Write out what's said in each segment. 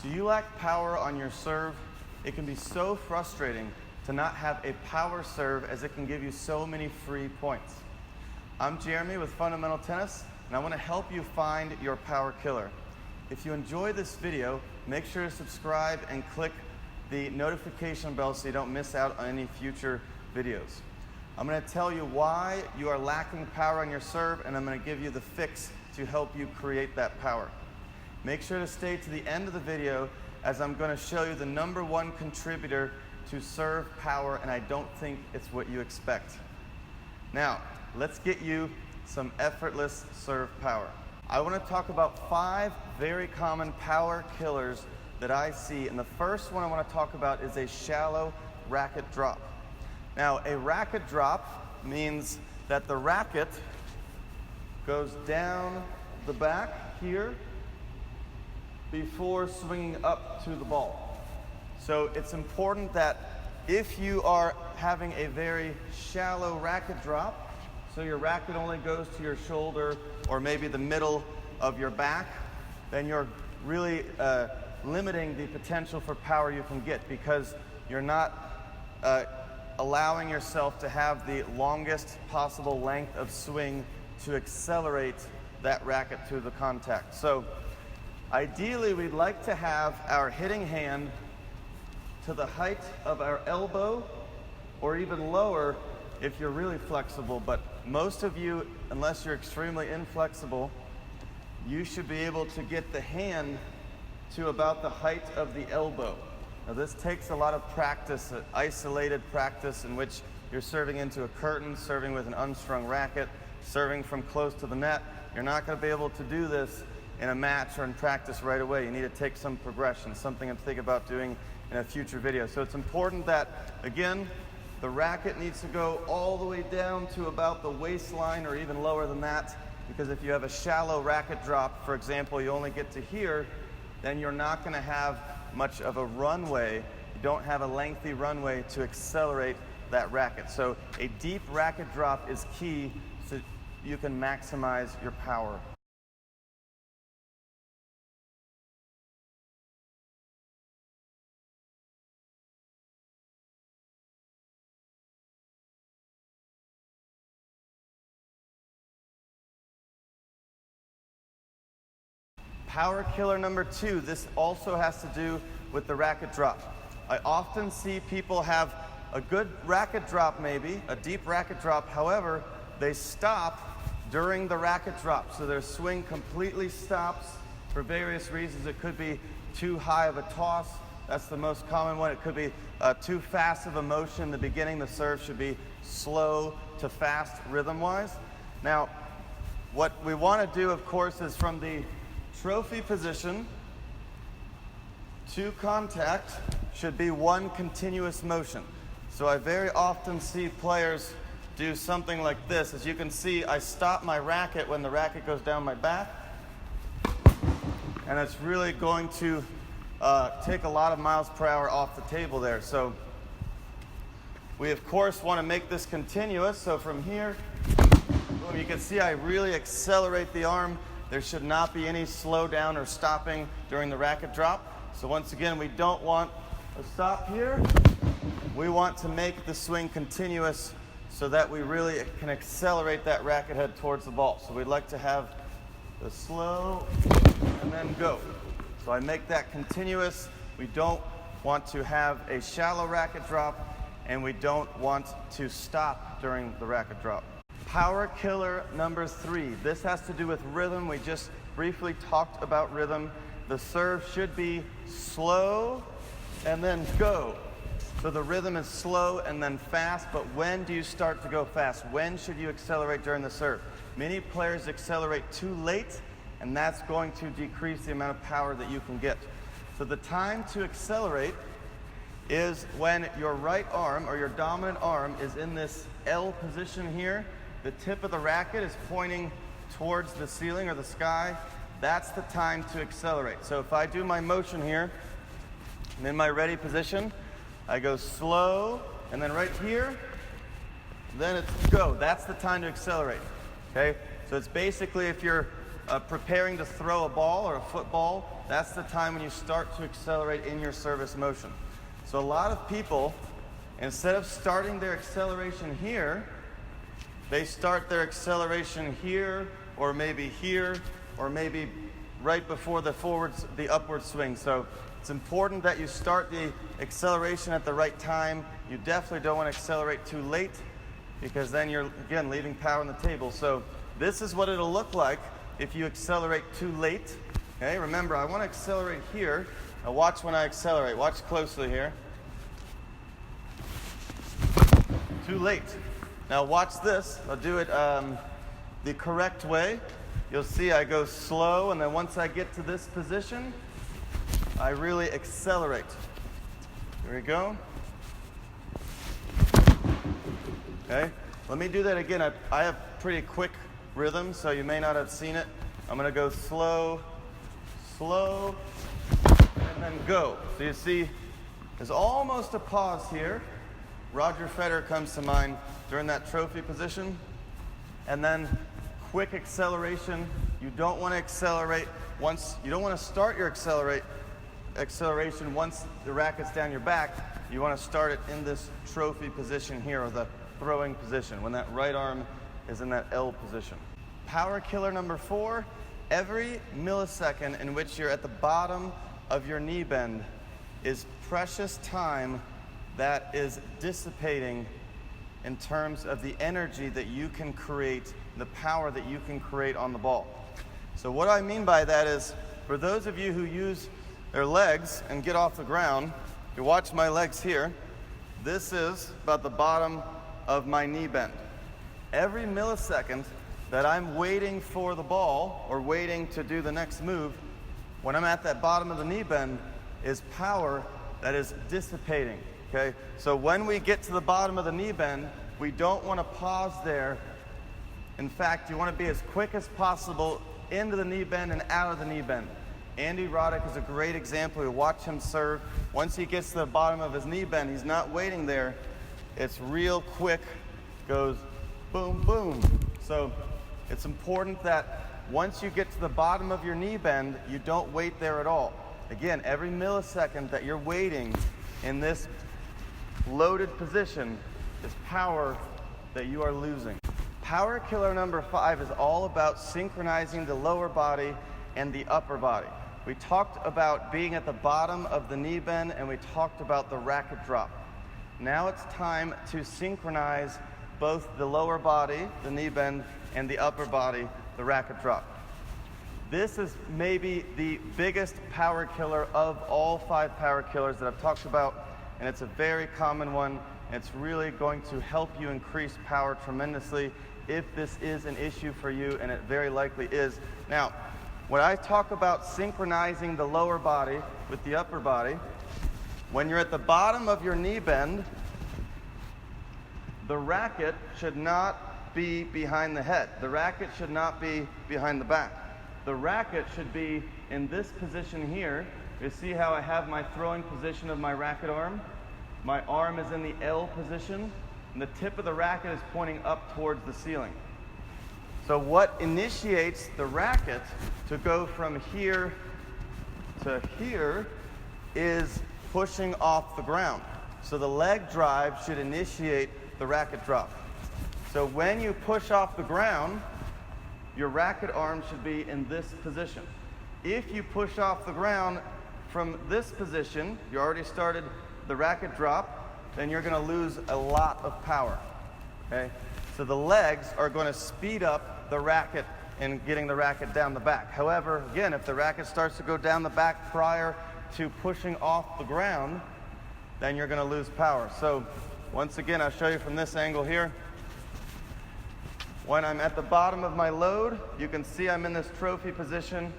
Do you lack power on your serve? It can be so frustrating to not have a power serve, as it can give you so many free points. I'm Jeremy with Fundamental Tennis, and I want to help you find your power killer. If you enjoy this video, make sure to subscribe and click the notification bell so you don't miss out on any future videos. I'm going to tell you why you are lacking power on your serve, and I'm going to give you the fix to help you create that power. Make sure to stay to the end of the video, as I'm going to show you the #1 contributor to serve power, and I don't think it's what you expect. Now, let's get you some effortless serve power. I want to talk about 5 very common power killers that I see, and the first one I want to talk about is a shallow racket drop. Now, a racket drop means that the racket goes down the back here before swinging up to the ball. So it's important that if you are having a very shallow racket drop, so your racket only goes to your shoulder or maybe the middle of your back, then you're really limiting the potential for power you can get, because you're not allowing yourself to have the longest possible length of swing to accelerate that racket to the contact. So ideally, we'd like to have our hitting hand to the height of our elbow, or even lower if you're really flexible. But most of you, unless you're extremely inflexible, you should be able to get the hand to about the height of the elbow. Now, this takes a lot of practice, isolated practice, in which you're serving into a curtain, serving with an unstrung racket, serving from close to the net. You're not going to be able to do this in a match or in practice right away. You need to take some progression, something I'm thinking about doing in a future video. So it's important that, again, the racket needs to go all the way down to about the waistline or even lower than that, because if you have a shallow racket drop, for example, you only get to here, then you're not going to have much of a runway. You don't have a lengthy runway to accelerate that racket. So a deep racket drop is key so you can maximize your power. Power killer #2, this also has to do with the racket drop. I often see people have a good racket drop, maybe, a deep racket drop, however, they stop during the racket drop. So their swing completely stops for various reasons. It could be too high of a toss, that's the most common one. It could be too fast of a motion in the beginning. The serve should be slow to fast rhythm-wise. Now, what we want to do, of course, is from the trophy position to contact should be one continuous motion. So I very often see players do something like this. As you can see, I stop my racket when the racket goes down my back, and it's really going to take a lot of miles per hour off the table there. So we, of course, want to make this continuous. So from here, boom, you can see I really accelerate the arm. There should not be any slowdown or stopping during the racket drop. So once again, we don't want a stop here. We want to make the swing continuous so that we really can accelerate that racket head towards the ball. So we'd like to have the slow and then go. So I make that continuous. We don't want to have a shallow racket drop, and we don't want to stop during the racket drop. Power killer #3. This has to do with rhythm. We just briefly talked about rhythm. The serve should be slow and then go. So the rhythm is slow and then fast, but when do you start to go fast? When should you accelerate during the serve? Many players accelerate too late, and that's going to decrease the amount of power that you can get. So the time to accelerate is when your right arm, or your dominant arm, is in this L position here. The tip of the racket is pointing towards the ceiling or the sky. That's the time to accelerate. So if I do my motion here, I'm in my ready position, I go slow, and then right here, then it's go. That's the time to accelerate, okay? So it's basically, if you're preparing to throw a ball or a football, that's the time when you start to accelerate in your service motion. So a lot of people, instead of starting their acceleration here, they start their acceleration here, or maybe right before the upward swing. So it's important that you start the acceleration at the right time. You definitely don't want to accelerate too late, because then you're, again, leaving power on the table. So this is what it'll look like if you accelerate too late. Okay, remember, I want to accelerate here. Now watch when I accelerate. Watch closely here. Too late. Now watch this. I'll do it the correct way. You'll see I go slow, and then once I get to this position, I really accelerate. Here we go. Okay, let me do that again. I have pretty quick rhythm, so you may not have seen it. I'm going to go slow, slow, and then go. So you see, there's almost a pause here. Roger Federer comes to mind during that trophy position. And then quick acceleration. You don't want to accelerate once, you don't want to start your acceleration once the racket's down your back. You want to start it in this trophy position here, or the throwing position, when that right arm is in that L position. Power killer number 4, every millisecond in which you're at the bottom of your knee bend is precious time that is dissipating in terms of the energy that you can create, the power that you can create on the ball. So what I mean by that is, for those of you who use their legs and get off the ground, you watch my legs here, this is about the bottom of my knee bend. Every millisecond that I'm waiting for the ball or waiting to do the next move, when I'm at that bottom of the knee bend, is power that is dissipating. Okay? So when we get to the bottom of the knee bend, we don't want to pause there. In fact, you want to be as quick as possible into the knee bend and out of the knee bend. Andy Roddick is a great example. You watch him serve. Once he gets to the bottom of his knee bend, he's not waiting there. It's real quick, goes boom, boom. So it's important that once you get to the bottom of your knee bend, you don't wait there at all. Again, every millisecond that you're waiting in this loaded position is power that you are losing. Power killer number 5 is all about synchronizing the lower body and the upper body. We talked about being at the bottom of the knee bend, and we talked about the racket drop. Now it's time to synchronize both the lower body, the knee bend, and the upper body, the racket drop. This is maybe the biggest power killer of all 5 power killers that I've talked about, and it's a very common one. It's really going to help you increase power tremendously if this is an issue for you, and it very likely is. Now, when I talk about synchronizing the lower body with the upper body, when you're at the bottom of your knee bend, the racket should not be behind the head. The racket should not be behind the back. The racket should be in this position here. You see how I have my throwing position of my racket arm? My arm is in the L position, and the tip of the racket is pointing up towards the ceiling. So what initiates the racket to go from here to here is pushing off the ground. So the leg drive should initiate the racket drop. So when you push off the ground, your racket arm should be in this position. If you push off the ground from this position, you already started the racket drop, then you're going to lose a lot of power. Okay? So the legs are going to speed up the racket and getting the racket down the back. However, again, if the racket starts to go down the back prior to pushing off the ground, then you're going to lose power. So once again, I'll show you from this angle here. When I'm at the bottom of my load, you can see I'm in this trophy position.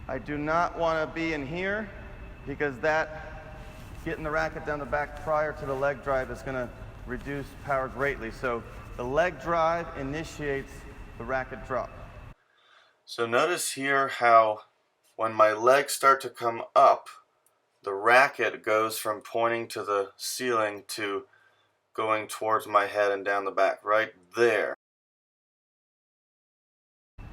I do not want to be in here, because that, getting the racket down the back prior to the leg drive, is going to reduce power greatly. So the leg drive initiates the racket drop. So notice here how when my legs start to come up, the racket goes from pointing to the ceiling to going towards my head and down the back, right there.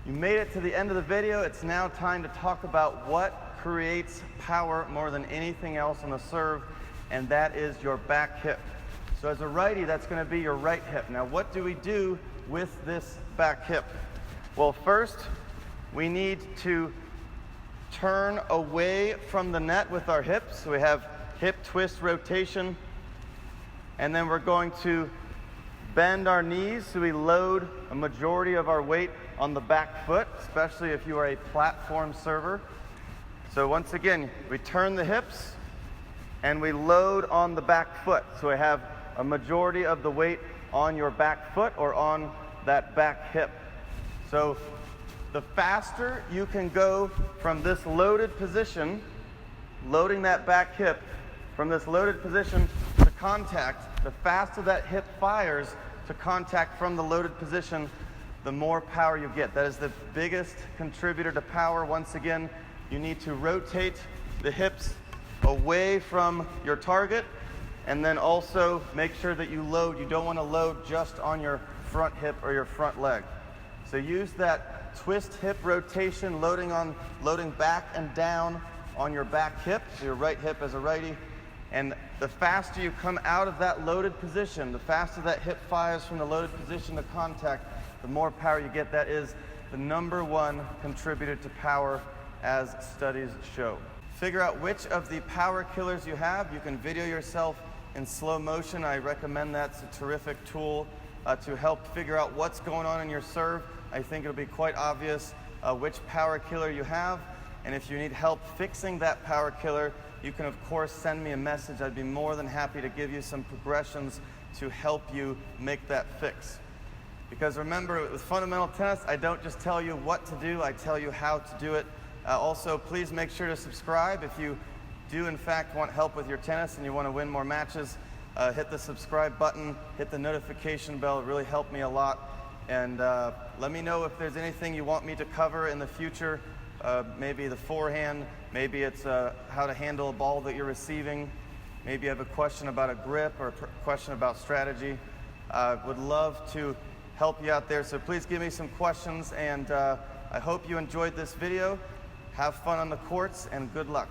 You made it to the end of the video. It's now time to talk about what creates power more than anything else on the serve, and that is your back hip. So as a righty, that's going to be your right hip. Now, what do we do with this back hip? Well, first, we need to turn away from the net with our hips. So we have hip twist rotation, and then we're going to bend our knees so we load a majority of our weight on the back foot, especially if you are a platform server. So once again, we turn the hips and we load on the back foot. So we have a majority of the weight on your back foot or on that back hip. So the faster you can go from this loaded position, loading that back hip, from this loaded position to contact, the faster that hip fires to contact from the loaded position, the more power you get. That is the biggest contributor to power. Once again, you need to rotate the hips away from your target, and then also make sure that you load. You don't want to load just on your front hip or your front leg. So use that twist hip rotation, loading back and down on your back hip, so your right hip as a righty. And the faster you come out of that loaded position, the faster that hip fires from the loaded position to contact, the more power you get. That is the #1 contributor to power, as studies show. Figure out which of the power killers you have. You can video yourself in slow motion. I recommend that. It's a terrific tool to help figure out what's going on in your serve. I think it'll be quite obvious which power killer you have. And if you need help fixing that power killer, you can of course send me a message. I'd be more than happy to give you some progressions to help you make that fix. Because remember, with fundamental tennis, I don't just tell you what to do, I tell you how to do it. Also, please make sure to subscribe. If you do in fact want help with your tennis and you want to win more matches, hit the subscribe button, hit the notification bell. It really helped me a lot. And let me know if there's anything you want me to cover in the future. Maybe the forehand, maybe it's how to handle a ball that you're receiving. Maybe you have a question about a grip or a question about strategy. Would love to help you out there. So please give me some questions, and I hope you enjoyed this video. Have fun on the courts, and good luck.